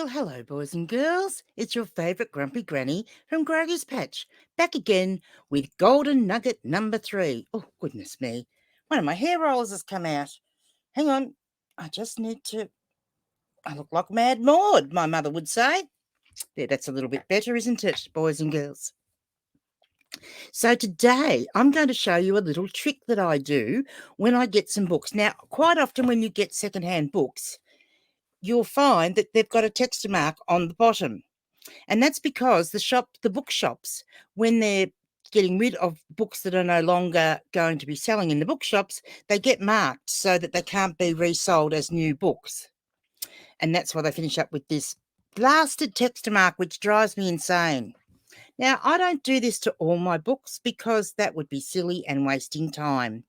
Well, hello, boys and girls. It's your favourite grumpy granny from Grogu's Patch, back again with Golden Nugget number 3. Oh, goodness me. One of my hair rollers has come out. Hang on. I just need to... I look like Mad Maud, my mother would say. There, that's a little bit better, isn't it, boys and girls? So today I'm going to show you a little trick that I do when I get some books. Now, quite often when you get secondhand books, you'll find that they've got a texture mark on the bottom. And that's because the bookshops, when they're getting rid of books that are no longer going to be selling in the bookshops, they get marked so that they can't be resold as new books. And that's why they finish up with this blasted texture mark, which drives me insane. Now, I don't do this to all my books because that would be silly and wasting time.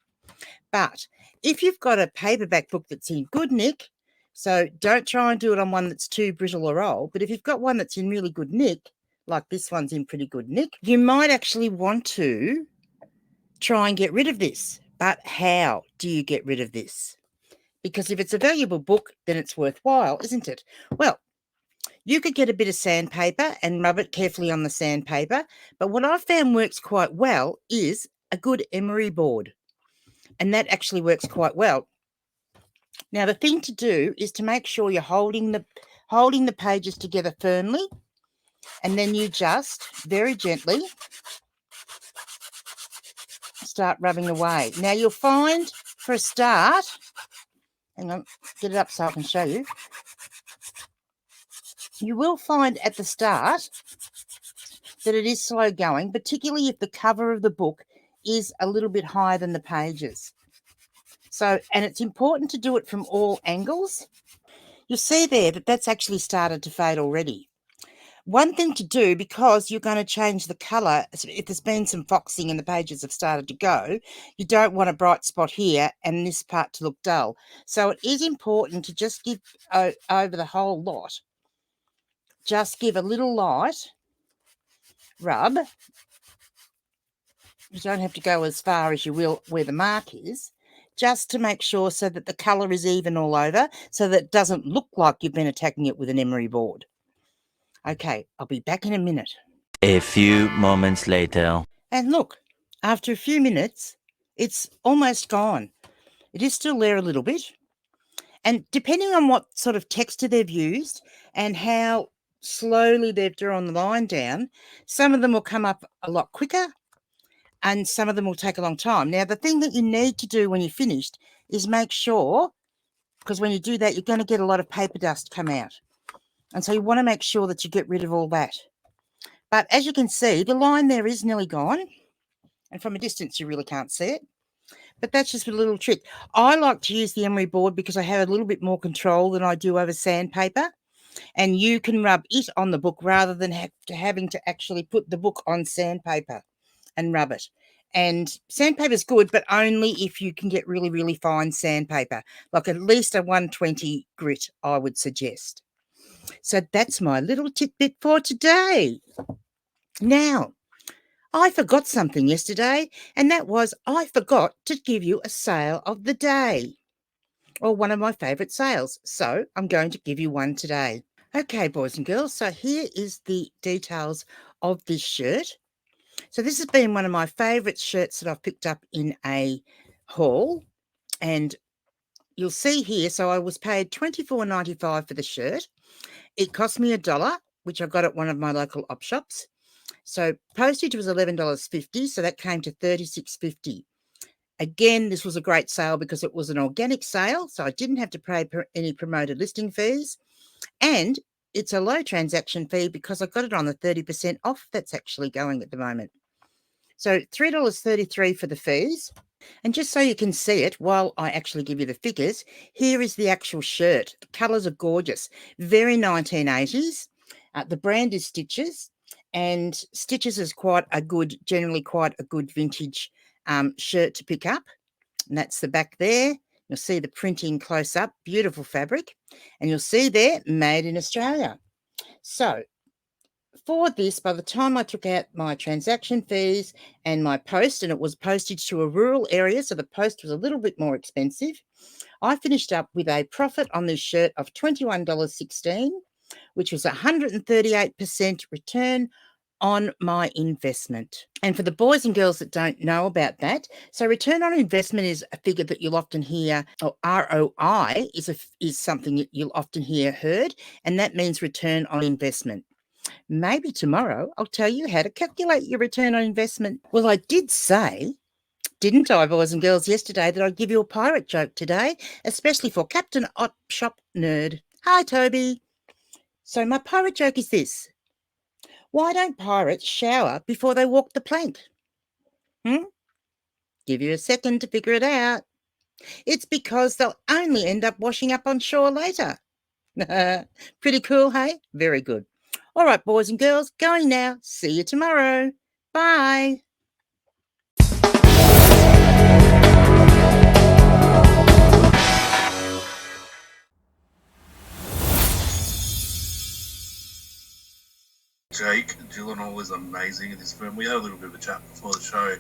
But if you've got a paperback book that's in good nick, so don't try and do it on one that's too brittle or old, but if you've got one that's in really good nick, like this one's in pretty good nick, you might actually want to try and get rid of this. But how do you get rid of this? Because if it's a valuable book, then it's worthwhile, isn't it? Well, you could get a bit of sandpaper and rub it carefully on the sandpaper, but what I've found works quite well is a good emery board. And that actually works quite well. Now, the thing to do is to make sure you're holding the pages together firmly, and then you just very gently start rubbing away. Now, you'll find for a start, hang on, get it up so I can show you. You will find at the start that it is slow going, particularly if the cover of the book is a little bit higher than the pages. So, and it's important to do it from all angles. You'll see there that that's actually started to fade already. One thing to do, because you're going to change the colour, if there's been some foxing and the pages have started to go, you don't want a bright spot here and this part to look dull. So it is important to just give over the whole lot, just give a little light rub. You don't have to go as far as you will where the mark is, just to make sure so that the colour is even all over, so that it doesn't look like you've been attacking it with an emery board. Okay, I'll be back in a minute. A few moments later. And look, after a few minutes, it's almost gone. It is still there a little bit. And depending on what sort of texture they've used and how slowly they've drawn the line down, some of them will come up a lot quicker and some of them will take a long time. Now, the thing that you need to do when you're finished is make sure, because when you do that, you're going to get a lot of paper dust come out. And so you want to make sure that you get rid of all that. But as you can see, the line there is nearly gone. And from a distance, you really can't see it. But that's just a little trick. I like to use the emery board because I have a little bit more control than I do over sandpaper. And you can rub it on the book rather than having to actually put the book on sandpaper and rub it. And sandpaper is good, but only if you can get really, really fine sandpaper, like at least a 120 grit, I would suggest. So that's my little tidbit for today. Now, I forgot something yesterday, and that was I forgot to give you a sale of the day, or one of my favourite sales. So I'm going to give you one today. Okay, boys and girls, so here is the details of this shirt. So this has been one of my favourite shirts that I've picked up in a haul, and you'll see here, so I was paid $24.95 for the shirt. It cost me $1, which I got at one of my local op shops. So postage was $11.50, so that came to $36.50. Again, this was a great sale because it was an organic sale, so I didn't have to pay any promoted listing fees. And it's a low transaction fee because I got it on the 30% off that's actually going at the moment. So $3.33 for the fees. And just so you can see it, while I actually give you the figures, here is the actual shirt. The colours are gorgeous, very 1980s. The brand is Stitches, and Stitches is generally quite a good vintage shirt to pick up. And that's the back there. You'll see the printing close up, beautiful fabric. And you'll see there, made in Australia. So for this, by the time I took out my transaction fees and my post, and it was postage to a rural area, so the post was a little bit more expensive, I finished up with a profit on this shirt of $21.16. which was 138% return on my investment. And for the boys and girls that don't know about that, so return on investment is a figure that you'll often hear, or ROI is something that you'll often hear heard, and that means return on investment. Maybe tomorrow I'll tell you how to calculate your return on investment. Well, I did say, didn't I, boys and girls, yesterday that I'd give you a pirate joke today, especially for Captain Op Shop Nerd. Hi, Toby. So my pirate joke is this. Why don't pirates shower before they walk the plank? Give you a second to figure it out. It's because they'll only end up washing up on shore later. Pretty cool, hey? Very good. All right, boys and girls, going now. See you tomorrow. Bye. Jake Gyllenhaal is amazing in this film. We had a little bit of a chat before the show.